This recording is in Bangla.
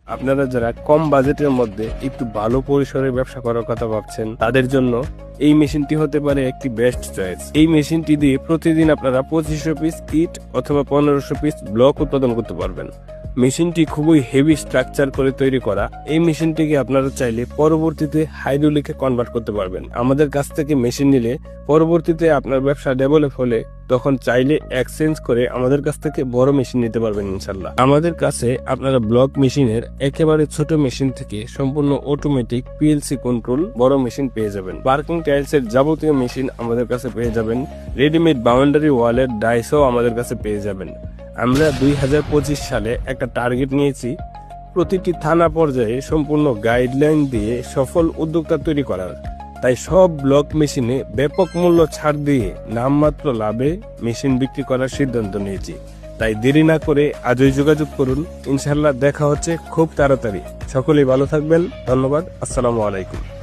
আপনারা যারা কম বাজেটের মধ্যে একটু ভালো পরিসরে ব্যবসা করার কথা ভাবছেন তাদের জন্য এই মেশিনটি হতে পারে একটি বেস্ট চয়েস। এই মেশিনটি দিয়ে প্রতিদিন আপনারা 2500 পিস ইট অথবা 1500 পিস ব্লক উৎপাদন করতে পারবেন। মেশিনটি খুবই হেভি স্ট্রাকচার করে তৈরি করা। এই মেশিনটিকে আপনারা চাইলে পরবর্তীতে হাইড্রোলিকে কনভার্ট করতে পারবেন। আমাদের কাছ থেকে মেশিন নিলে পরবর্তীতে আপনার ব্যবসা ডেভেলপ হলে তখন চাইলে এক্সচেঞ্জ করে আমাদের কাছ থেকে বড় মেশিন নিতে পারবেন ইনশাল্লাহ। আমাদের কাছে আপনারা ব্লক মেশিনের একেবারে ছোট মেশিন থেকে সম্পূর্ণ অটোমেটিক পিএলসি কন্ট্রোল বড় মেশিন পেয়ে যাবেন। পার্কিং টাইলসের যাবতীয় মেশিন আমাদের কাছে পেয়ে যাবেন। রেডিমেড বাউন্ডারি ওয়ালের ডাইসও আমাদের কাছে পেয়ে যাবেন। আমরা 2025 সালে একটা টার্গেট নিয়েছি প্রতিটি থানা পর্যায়ে সম্পূর্ণ গাইডলাইন দিয়ে সফল উদ্যোক্তা তৈরি করার। তাই সব ব্লক মেশিনে ব্যাপক মূল্য ছাড় দিয়ে নামমাত্র লাভে মেশিন বিক্রি করার সিদ্ধান্ত নিয়েছি। তাই দেরি না করে আজই যোগাযোগ করুন। ইনশাল্লাহ দেখা হচ্ছে খুব তাড়াতাড়ি। সকলেই ভালো থাকবেন। ধন্যবাদ। আসসালামু আলাইকুম।